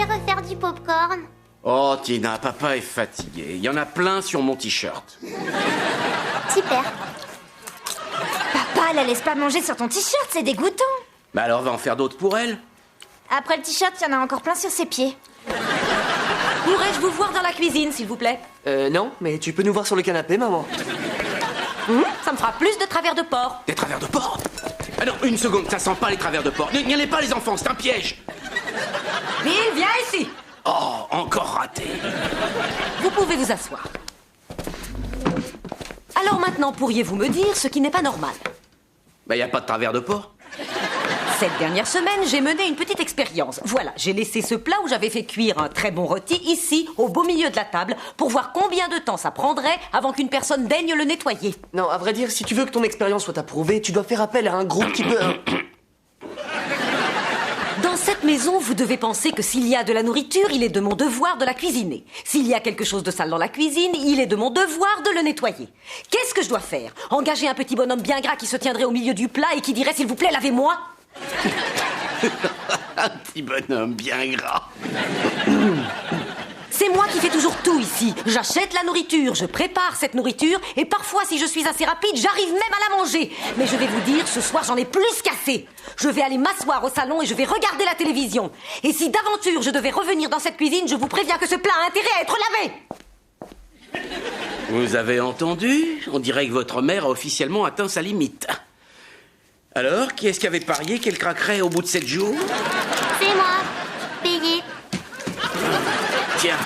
aller refaire du popcorn? Oh, Tina, papa est fatigué. Il y en a plein sur mon t-shirt. Super. Papa, la laisse pas manger sur ton t-shirt, c'est dégoûtant. Bah alors, va en faire d'autres pour elle. Après le t-shirt, il y en a encore plein sur ses pieds. Pourrais-je vous voir dans la cuisine, s'il vous plaît? Non, mais tu peux nous voir sur le canapé, maman. Ça me fera plus de travers de porc. Des travers de porc? Ah non, une seconde, ça sent pas les travers de porc. N'y allez pas, les enfants, c'est un piège. Bill, viens ici. Oh, encore raté. Vous pouvez vous asseoir. Alors maintenant, pourriez-vous me dire ce qui n'est pas normal? Bah, y a pas de travers de porc. Cette dernière semaine, j'ai mené une petite expérience. Voilà, j'ai laissé ce plat où j'avais fait cuire un très bon rôti ici, au beau milieu de la table, pour voir combien de temps ça prendrait avant qu'une personne daigne le nettoyer. Non, à vrai dire, si tu veux que ton expérience soit approuvée, tu dois faire appel à un groupe qui peut... Dans cette maison, vous devez penser que s'il y a de la nourriture, il est de mon devoir de la cuisiner. S'il y a quelque chose de sale dans la cuisine, il est de mon devoir de le nettoyer. Qu'est-ce que je dois faire? Engager un petit bonhomme bien gras qui se tiendrait au milieu du plat et qui dirait « S'il vous plaît, lavez-moi » Un petit bonhomme bien gras. C'est moi qui fais toujours tout ici. J'achète la nourriture, je prépare cette nourriture et parfois, si je suis assez rapide, j'arrive même à la manger. Mais je vais vous dire, ce soir, j'en ai plus qu'assez. Je vais aller m'asseoir au salon et je vais regarder la télévision. Et si d'aventure je devais revenir dans cette cuisine, je vous préviens que ce plat a intérêt à être lavé. Vous avez entendu? On dirait que votre mère a officiellement atteint sa limite. Alors, qui est-ce qui avait parié qu'elle craquerait au bout de 7 jours? C'est moi. Payé. Tiens.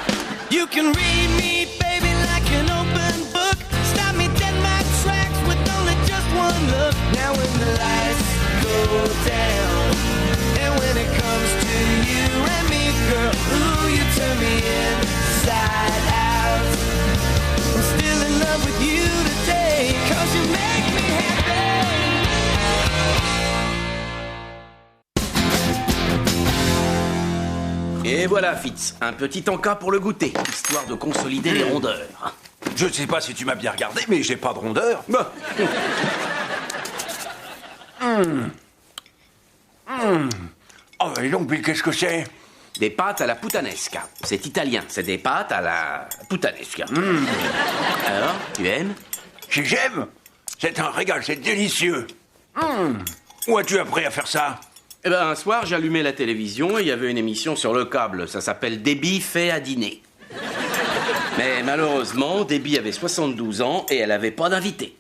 You can read me, baby, like an open book. Stop me dead in my tracks with only just one look. Now when the lights go down, and when it comes to you and me, girl, ooh, you turn me inside out. I'm still in love with you today, 'cause you make me happy. Et voilà, Fitz, un petit encas pour le goûter, histoire de consolider les rondeurs. Je sais pas si tu m'as bien regardé, mais j'ai pas de rondeur. Bah. Oh, et donc, Bill, qu'est-ce que c'est? Des pâtes à la puttanesca. C'est italien, c'est des pâtes à la puttanesca. Alors, tu aimes? J'aime. C'est un régal, c'est délicieux. Où as-tu appris à faire ça? Eh ben, un soir, j'allumais la télévision et il y avait une émission sur le câble. Ça s'appelle Debbie fait à dîner. Mais malheureusement, Debbie avait 72 ans et elle avait pas d'invité.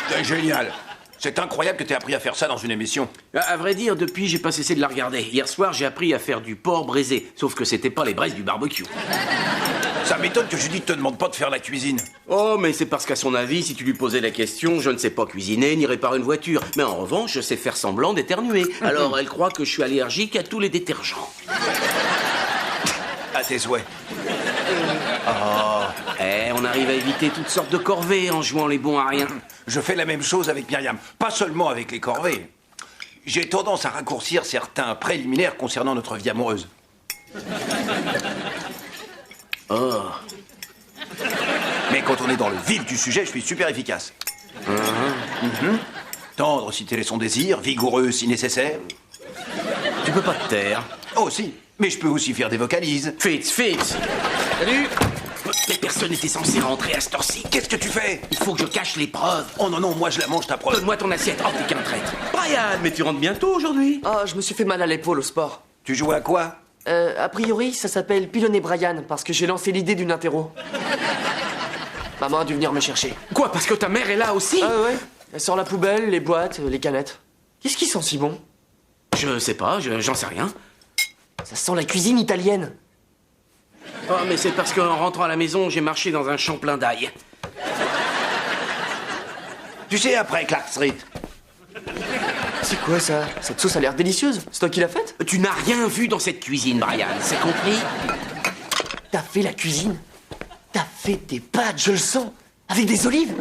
C'est génial. C'est incroyable que tu aies appris à faire ça dans une émission. À vrai dire, depuis, j'ai pas cessé de la regarder. Hier soir, j'ai appris à faire du porc braisé. Sauf que c'était pas les braises du barbecue. Ça m'étonne que Judith te demande pas de faire la cuisine. Oh, mais c'est parce qu'à son avis, si tu lui posais la question, je ne sais pas cuisiner ni réparer une voiture. Mais en revanche, je sais faire semblant d'éternuer. Alors, elle croit que je suis allergique à tous les détergents. À tes souhaits. On arrive à éviter toutes sortes de corvées en jouant les bons à rien. Je fais la même chose avec Myriam. Pas seulement avec les corvées. J'ai tendance à raccourcir certains préliminaires concernant notre vie amoureuse. Oh. Mais quand on est dans le vif du sujet, je suis super efficace. Tendre si tel est son désir, vigoureux si nécessaire. Tu peux pas te taire. Oh si, mais je peux aussi faire des vocalises. Fitz. Salut. Mais personne n'était censé rentrer à cette heure-ci. Qu'est-ce que tu fais? Il faut que je cache les preuves. Oh non, moi je la mange ta preuve. Donne-moi ton assiette. Oh, t'es qu'un traître. Brian, mais tu rentres bientôt aujourd'hui? Ah, je me suis fait mal à l'épaule au sport. Tu joues à quoi? A priori, ça s'appelle pilonner Brian, parce que j'ai lancé l'idée d'une interro. Maman a dû venir me chercher. Quoi, parce que ta mère est là aussi? Ah ouais. Elle sort la poubelle, les boîtes, les canettes. Qu'est-ce qui sent si bon? Je sais pas, j'en sais rien. Ça sent la cuisine italienne. Oh, mais c'est parce qu'en rentrant à la maison, j'ai marché dans un champ plein d'ail. Tu sais, après Clark Street. C'est quoi ça? Cette sauce a l'air délicieuse. C'est toi qui l'as faite? Tu n'as rien vu dans cette cuisine, Brian, c'est compris? T'as fait la cuisine? T'as fait des pâtes, je le sens. Avec des olives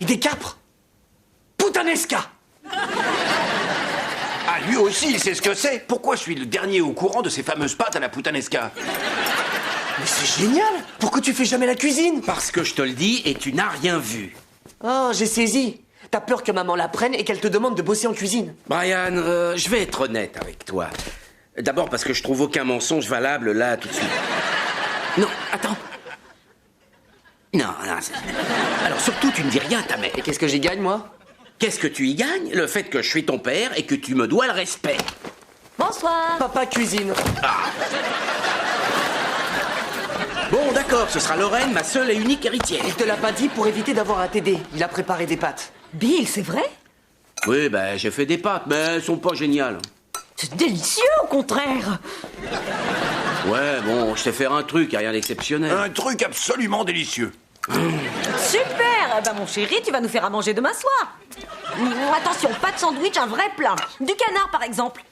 et des capres. Puttanesca! Ah, lui aussi, il sait ce que c'est. Pourquoi je suis le dernier au courant de ces fameuses pâtes à la puttanesca? Mais c'est génial! Pourquoi tu fais jamais la cuisine? Parce que je te le dis et tu n'as rien vu. Oh, j'ai saisi. T'as peur que maman l'apprenne et qu'elle te demande de bosser en cuisine. Brian, je vais être honnête avec toi. D'abord parce que je trouve aucun mensonge valable là, tout de suite. Non, attends. Non, alors surtout, tu ne dis rien à ta mère. Et qu'est-ce que j'y gagne, moi? Qu'est-ce que tu y gagnes? Le fait que je suis ton père et que tu me dois le respect. Bonsoir. Papa cuisine. Bon, d'accord, ce sera Lorraine, ma seule et unique héritière. Il te l'a pas dit pour éviter d'avoir à t'aider. Il a préparé des pâtes. Bill, c'est vrai? Oui, ben, j'ai fait des pâtes, mais elles sont pas géniales. C'est délicieux, au contraire. Ouais, bon, je sais faire un truc, y a rien d'exceptionnel. Un truc absolument délicieux. Super. Mon chéri, tu vas nous faire à manger demain soir. Attention, pas de sandwich, un vrai plat. Du canard, par exemple.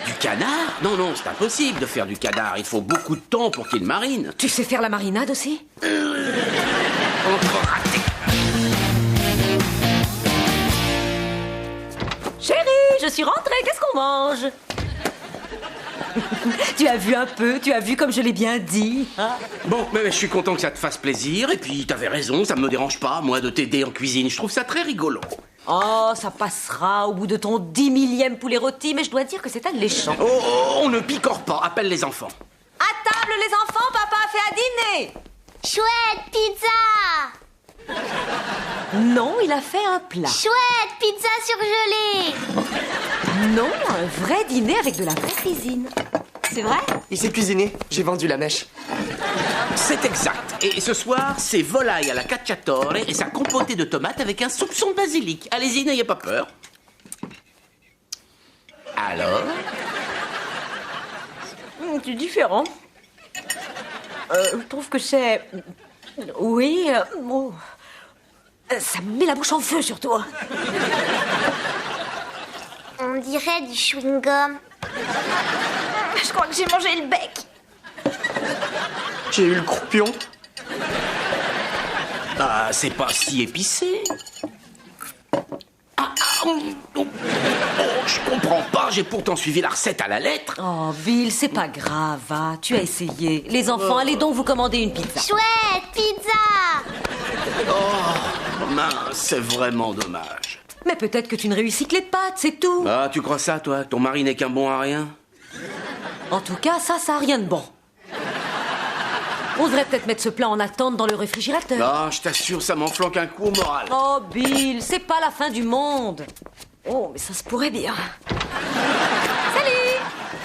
Du canard? Non, non, c'est impossible de faire du canard. Il faut beaucoup de temps pour qu'il marine. Tu sais faire la marinade aussi? Encore raté. Chérie, je suis rentrée, qu'est-ce qu'on mange? Tu as vu un peu, tu as vu comme je l'ai bien dit, hein? Bon, mais je suis content que ça te fasse plaisir. Et puis, t'avais raison, ça me dérange pas, moi, de t'aider en cuisine. Je trouve ça très rigolo. Oh, ça passera au bout de ton 10 millième poulet rôti, mais je dois dire que c'est alléchant. Oh, on ne picore pas. Appelle les enfants. À table, les enfants, papa a fait à dîner. Chouette, pizza! Non, il a fait un plat. Chouette, pizza surgelée! Non, un vrai dîner avec de la vraie cuisine. C'est vrai? Il s'est cuisiné. J'ai vendu la mèche. C'est exact. Et ce soir, c'est volaille à la cacciatore et sa compotée de tomates avec un soupçon de basilic. Allez-y, n'ayez pas peur. Alors? C'est différent. Je trouve que c'est... Oui, bon... Ça me met la bouche en feu, surtout. On dirait du chewing-gum. Je crois que j'ai mangé le bec. J'ai eu le croupion. Ah, c'est pas si épicé. Je comprends pas, j'ai pourtant suivi la recette à la lettre. Oh, Bill, c'est pas grave, va. Tu as essayé. Les enfants, allez donc vous commander une pizza. Chouette, pizza! Mince, c'est vraiment dommage. Mais peut-être que tu ne réussis que les pâtes, c'est tout. Ah, tu crois ça, toi? Ton mari n'est qu'un bon à rien? En tout cas, ça a rien de bon. On devrait peut-être mettre ce plat en attente dans le réfrigérateur. Ah, je t'assure, ça m'en flanque un coup au moral. Oh, Bill, c'est pas la fin du monde. Oh, mais ça se pourrait bien.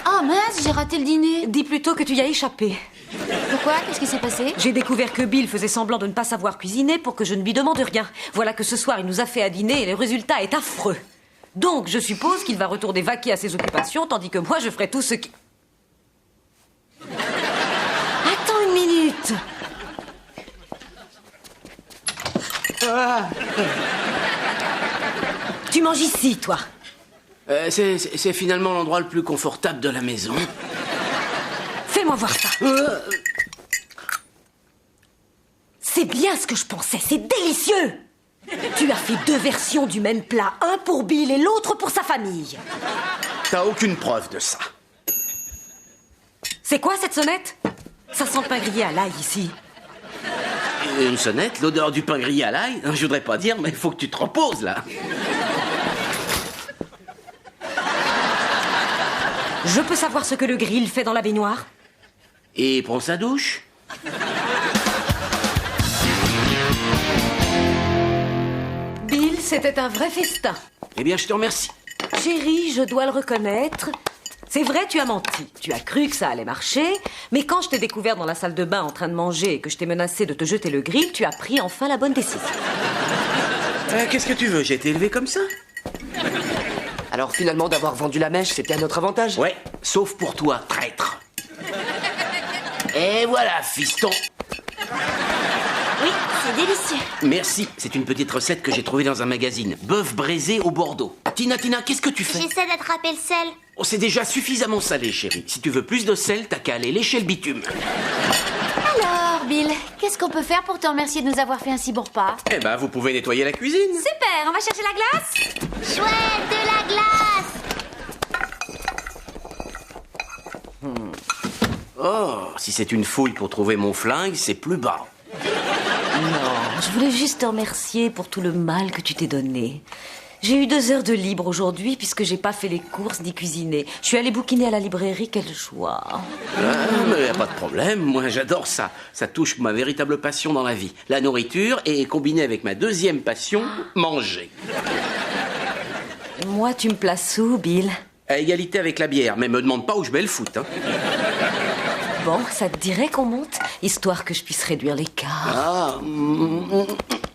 Oh mince, j'ai raté le dîner. Dis plutôt que tu y as échappé. Pourquoi? Qu'est-ce qui s'est passé? J'ai découvert que Bill faisait semblant de ne pas savoir cuisiner pour que je ne lui demande rien. Voilà que ce soir, il nous a fait à dîner et le résultat est affreux. Donc, je suppose qu'il va retourner vaquer à ses occupations, tandis que moi, je ferai tout ce qui... Attends une minute. Tu manges ici, toi. C'est finalement l'endroit le plus confortable de la maison. Fais-moi voir ça. C'est bien ce que je pensais, c'est délicieux. Tu as fait 2 versions du même plat, un pour Bill et l'autre pour sa famille. T'as aucune preuve de ça. C'est quoi cette sonnette? Ça sent le pain grillé à l'ail ici. Une sonnette, l'odeur du pain grillé à l'ail? Je voudrais pas dire, mais il faut que tu te reposes, là. Je peux savoir ce que le grill fait dans la baignoire? Et prends sa douche. Bill, c'était un vrai festin. Eh bien, je te remercie. Chérie, je dois le reconnaître. C'est vrai, tu as menti. Tu as cru que ça allait marcher, mais quand je t'ai découvert dans la salle de bain en train de manger et que je t'ai menacé de te jeter le grill, tu as pris enfin la bonne décision. Qu'est-ce que tu veux? J'ai été élevé comme ça? Alors finalement, d'avoir vendu la mèche, c'était à notre avantage. Ouais, sauf pour toi, traître. Et voilà, fiston. Oui, c'est délicieux. Merci, c'est une petite recette que j'ai trouvée dans un magazine. Bœuf braisé au Bordeaux. Tina, qu'est-ce que tu fais? J'essaie d'attraper le sel. Oh, c'est déjà suffisamment salé, chérie. Si tu veux plus de sel, t'as qu'à aller lécher le bitume. Alors, Bill, qu'est-ce qu'on peut faire pour te remercier de nous avoir fait un si bon repas? Eh ben, vous pouvez nettoyer la cuisine. Super, on va chercher la glace? Chouette, de la glace! Oh, si c'est une fouille pour trouver mon flingue, c'est plus bas. Non, je voulais juste te remercier pour tout le mal que tu t'es donné. J'ai eu 2 heures de libre aujourd'hui puisque j'ai pas fait les courses ni cuisiné. Je suis allée bouquiner à la librairie, quelle joie. Mais y a pas de problème, moi j'adore ça. Ça touche ma véritable passion dans la vie. La nourriture et combiné avec ma deuxième passion, manger. Moi, tu me places où, Bill? À égalité avec la bière, mais me demande pas où je mets le foot. Hein. Bon, ça te dirait qu'on monte, histoire que je puisse réduire l'écart.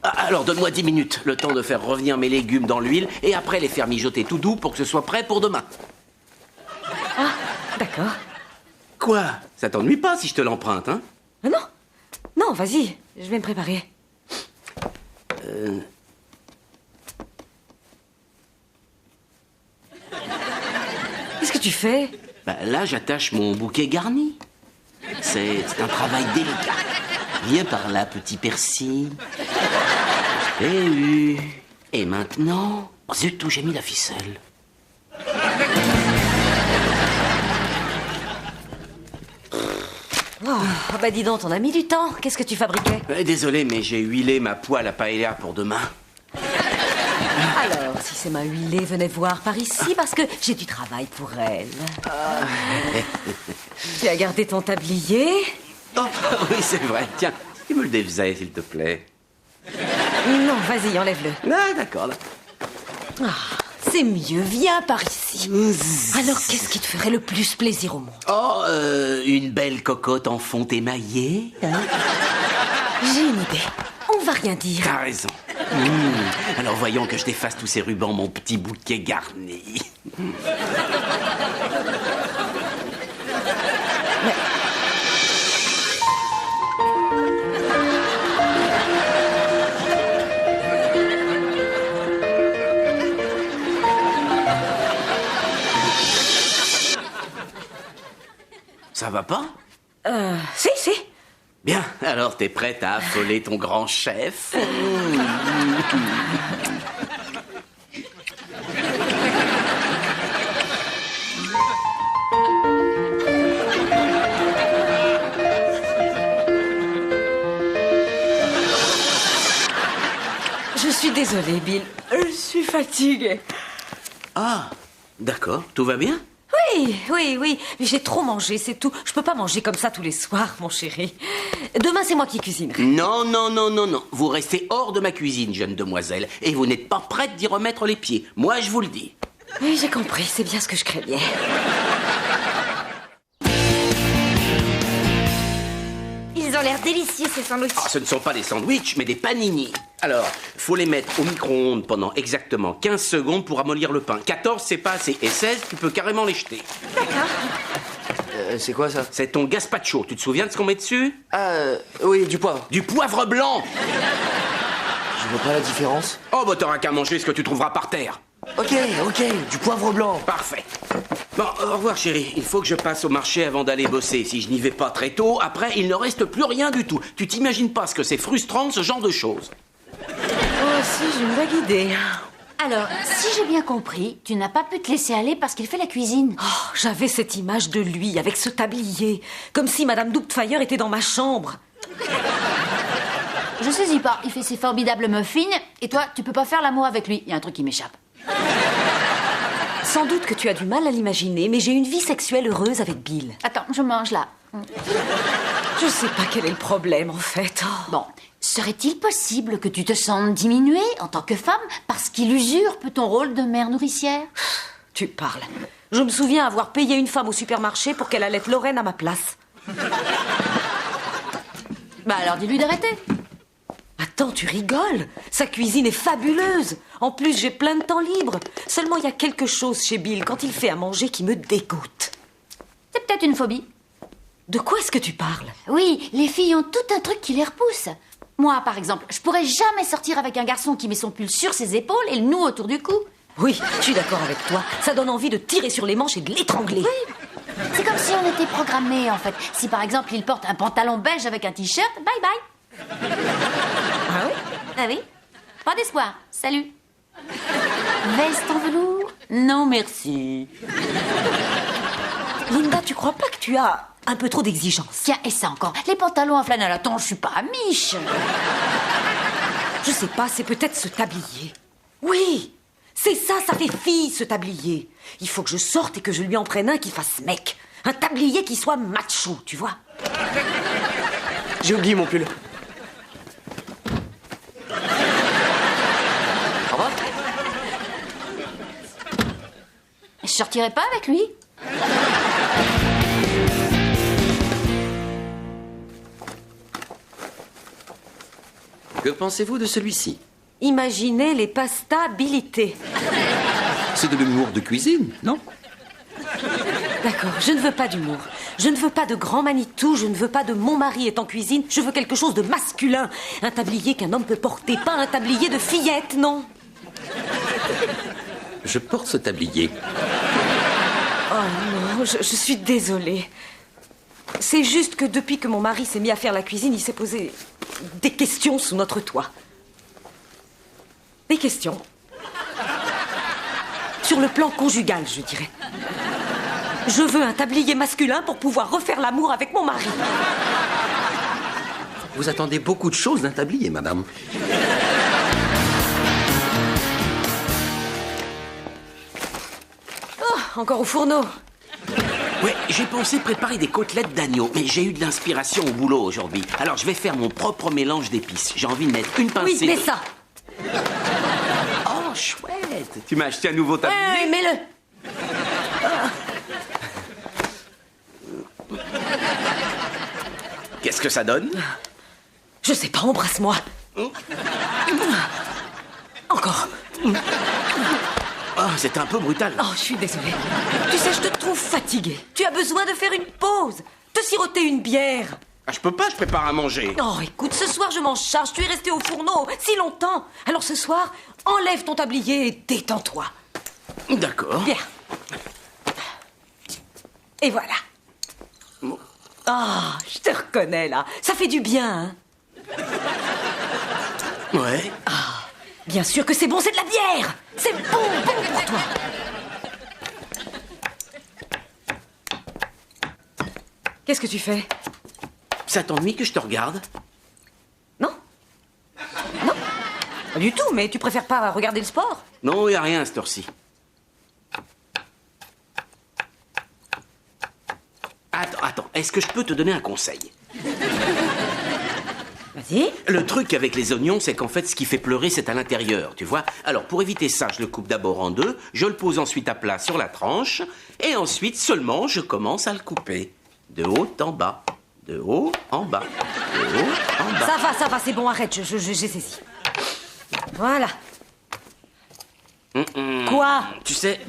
Alors donne-moi 10 minutes, le temps de faire revenir mes légumes dans l'huile et après les faire mijoter tout doux pour que ce soit prêt pour demain. Ah, d'accord. Quoi? Ça t'ennuie pas si je te l'emprunte, hein? Ah non, non, vas-y, je vais me préparer. Qu'est-ce que tu fais? Bah, là, j'attache mon bouquet garni. C'est un travail délicat. Viens par là, petit persil. Et maintenant... Oh, zut, où j'ai mis la ficelle? Oh, ah bah dis donc, t'en as mis du temps. Qu'est-ce que tu fabriquais? Désolé, mais j'ai huilé ma poêle à paella pour demain. Alors, si c'est ma huilée, venez voir par ici parce que j'ai du travail pour elle. Tu as gardé ton tablier? Oh, oui, c'est vrai. Tiens, tu me le défaisais, s'il te plaît. Non, vas-y, enlève-le. Ah, d'accord, là. C'est mieux, viens par ici. Alors, qu'est-ce qui te ferait le plus plaisir au monde? Oh, une belle cocotte en fonte émaillée. Hein? J'ai une idée. On va rien dire. T'as raison. Alors voyons que je défasse tous ces rubans, mon petit bouquet garni. Ça va pas? Si. Bien, alors t'es prête à affoler ton grand chef? Je suis désolée, Bill. Je suis fatiguée. Ah, d'accord, tout va bien? Oui. Mais j'ai trop mangé, c'est tout. Je peux pas manger comme ça tous les soirs, mon chéri. Demain, c'est moi qui cuisine. Non. Vous restez hors de ma cuisine, jeune demoiselle, et vous n'êtes pas prête d'y remettre les pieds. Moi, je vous le dis. Oui, j'ai compris. C'est bien ce que je craignais. Ils ont l'air délicieux ces sandwichs. Ah, ce ne sont pas des sandwichs, mais des panini. Alors, faut les mettre au micro-ondes pendant exactement 15 secondes pour amollir le pain. 14, c'est pas assez. Et 16, tu peux carrément les jeter. C'est quoi ça? C'est ton gazpacho. Tu te souviens de ce qu'on met dessus? Oui, du poivre. Du poivre blanc. Je vois pas la différence. Oh, bah t'auras qu'à manger ce que tu trouveras par terre. Ok, du poivre blanc. Parfait. Bon, au revoir, chérie. Il faut que je passe au marché avant d'aller bosser. Si je n'y vais pas très tôt, après, il ne reste plus rien du tout. Tu t'imagines pas ce que c'est frustrant, ce genre de choses. Oh, si, j'ai une vague idée. Alors, si j'ai bien compris, tu n'as pas pu te laisser aller parce qu'il fait la cuisine. Oh, j'avais cette image de lui, avec ce tablier. Comme si Madame Doubtfire était dans ma chambre. Je saisis pas, il fait ses formidables muffins, et toi, tu peux pas faire l'amour avec lui. Il y a un truc qui m'échappe. Sans doute que tu as du mal à l'imaginer, mais j'ai une vie sexuelle heureuse avec Bill. Attends, je mange là. Je sais pas quel est le problème, en fait. Oh. Bon, serait-il possible que tu te sentes diminuée en tant que femme parce qu'il usurpe ton rôle de mère nourricière? Tu parles. Je me souviens avoir payé une femme au supermarché pour qu'elle allaite Lorraine à ma place. Bah alors dis-lui d'arrêter. Attends, tu rigoles? Sa cuisine est fabuleuse. En plus, j'ai plein de temps libre. Seulement, il y a quelque chose chez Bill quand il fait à manger qui me dégoûte. C'est peut-être une phobie. De quoi est-ce que tu parles? Oui, les filles ont tout un truc qui les repousse. Moi, par exemple, je pourrais jamais sortir avec un garçon qui met son pull sur ses épaules et le noud autour du cou. Oui, je suis d'accord avec toi. Ça donne envie de tirer sur les manches et de l'étrangler. Oui. C'est comme si on était programmés, en fait. Si, par exemple, il porte un pantalon beige avec un t-shirt, bye bye. Ah oui? Ah oui? Pas d'espoir. Salut. Veste en velours? Non, merci. Linda, tu crois pas que tu as un peu trop d'exigence? Tiens, et ça encore. Les pantalons à flanelle, attends, je suis pas amiche. Je sais pas, c'est peut-être ce tablier. Oui, C'est ça, ça fait fille, ce tablier. Il faut que je sorte et que je lui en prenne un qui fasse mec. Un tablier qui soit macho, tu vois. J'ai oublié mon pull. Au revoir. Je sortirai pas avec lui. Que pensez-vous de celui-ci? Imaginez les pastabilités. C'est de l'humour de cuisine, non? D'accord, je ne veux pas d'humour. Je ne veux pas de grand Manitou, je ne veux pas de mon mari est en cuisine. Je veux quelque chose de masculin. Un tablier qu'un homme peut porter, pas un tablier de fillette, non. Je porte ce tablier. Oh non, je suis désolée. C'est juste que depuis que mon mari s'est mis à faire la cuisine, il s'est posé des questions sous notre toit. Des questions. Sur le plan conjugal, je dirais. Je veux un tablier masculin pour pouvoir refaire l'amour avec mon mari. Vous attendez beaucoup de choses d'un tablier, madame. Oh, encore au fourneau. Ouais, j'ai pensé préparer des côtelettes d'agneau, mais j'ai eu de l'inspiration au boulot aujourd'hui. Alors je vais faire mon propre mélange d'épices. J'ai envie de mettre une pincée. Oui, mets ça. Oh, chouette. Tu m'as acheté un nouveau tablier? Oui, mets-le. Qu'est-ce que ça donne? Je sais pas, embrasse-moi. Encore. Oh, c'est un peu brutal. Oh, je suis désolée. Tu sais, je te trouve fatiguée. Tu as besoin de faire une pause. De siroter une bière. Ah, je peux pas, je prépare à manger. Oh, écoute, ce soir, je m'en charge. Tu es resté au fourneau si longtemps. Alors ce soir, enlève ton tablier et détends-toi. D'accord. Bien. Et voilà. Ah, je te reconnais, là. Ça fait du bien, hein. Ouais. Bien sûr que c'est bon, c'est de la bière. C'est bon pour toi. Qu'est-ce que tu fais? Ça t'ennuie que je te regarde? Non? Non? Pas du tout, mais tu préfères pas regarder le sport? Non, y a rien à cette heure-ci. Attends, est-ce que je peux te donner un conseil? Vas-y. Le truc avec les oignons, c'est qu'en fait, ce qui fait pleurer, c'est à l'intérieur, tu vois. Alors, pour éviter ça, je le coupe d'abord en deux, je le pose ensuite à plat sur la tranche, et ensuite, seulement, je commence à le couper. De haut en bas, de haut en bas, de haut en bas. Ça va, c'est bon, arrête, j'ai saisi. Voilà. Quoi? Tu sais,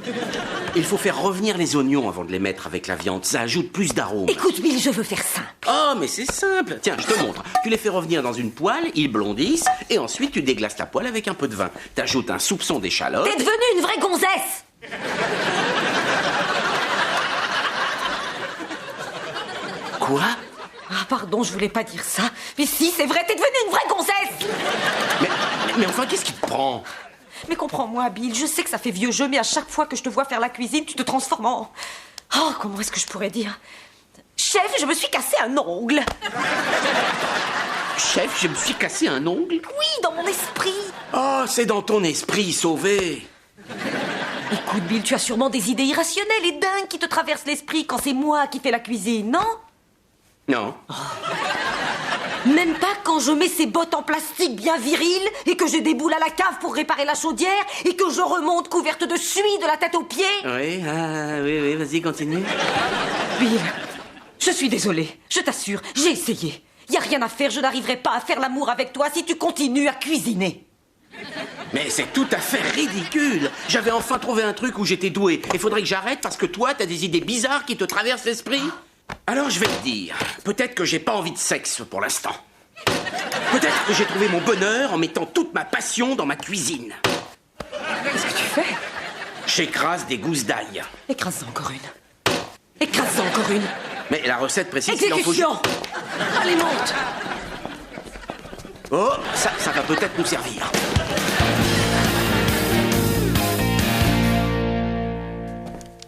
il faut faire revenir les oignons avant de les mettre avec la viande. Ça ajoute plus d'arôme. Écoute, Bill, je veux faire simple. Oh, mais c'est simple. Tiens, je te montre. Tu les fais revenir dans une poêle, ils blondissent, et ensuite tu déglaces la poêle avec un peu de vin. T'ajoutes un soupçon d'échalote. T'es devenue une vraie gonzesse. Quoi? Ah, pardon, je voulais pas dire ça. Mais si, c'est vrai, t'es devenue une vraie gonzesse. Mais enfin, qu'est-ce qui te prend? Mais comprends-moi, Bill, je sais que ça fait vieux jeu, mais à chaque fois que je te vois faire la cuisine, tu te transformes en... Oh, comment est-ce que je pourrais dire? Chef, je me suis cassé un ongle. Chef, je me suis cassé un ongle? Oui, dans mon esprit. Oh, c'est dans ton esprit, sauvé. Écoute, Bill, tu as sûrement des idées irrationnelles et dingues qui te traversent l'esprit quand c'est moi qui fais la cuisine, non? Non. Même pas quand je mets ces bottes en plastique bien viriles et que je déboule à la cave pour réparer la chaudière et que je remonte couverte de suie de la tête aux pieds? Oui, oui, vas-y, continue. Bill, je suis désolée, je t'assure, j'ai essayé. Y a rien à faire, je n'arriverai pas à faire l'amour avec toi si tu continues à cuisiner. Mais c'est tout à fait ridicule. J'avais enfin trouvé un truc où j'étais doué. Il faudrait que j'arrête parce que toi, t'as des idées bizarres qui te traversent l'esprit. Alors je vais te dire, peut-être que j'ai pas envie de sexe pour l'instant. Peut-être que j'ai trouvé mon bonheur en mettant toute ma passion dans ma cuisine. Qu'est-ce que tu fais? J'écrase des gousses d'ail. Écrase-en encore une. Écrase-en encore une. Mais la recette précise, il en faut... Exécution. Allez, monte. Oh, ça va peut-être nous servir.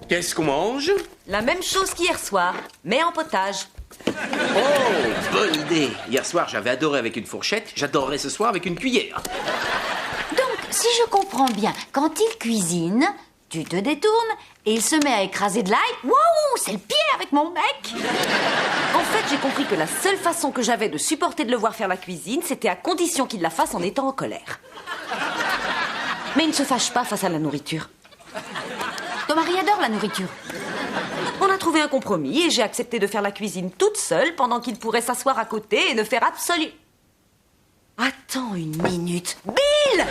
Qu'est-ce qu'on mange? La même chose qu'hier soir, mais en potage. Oh, bonne idée. Hier soir, j'avais adoré avec une fourchette. J'adorerais ce soir avec une cuillère. Donc, si je comprends bien, quand il cuisine, tu te détournes et il se met à écraser de l'ail. Waouh, c'est le pied avec mon bec. En fait, j'ai compris que la seule façon que j'avais de supporter de le voir faire la cuisine, c'était à condition qu'il la fasse en étant en colère. Mais il ne se fâche pas face à la nourriture. Ton mari adore la nourriture. On a trouvé un compromis et j'ai accepté de faire la cuisine toute seule pendant qu'il pourrait s'asseoir à côté et ne faire absolument... Attends une minute. Bill!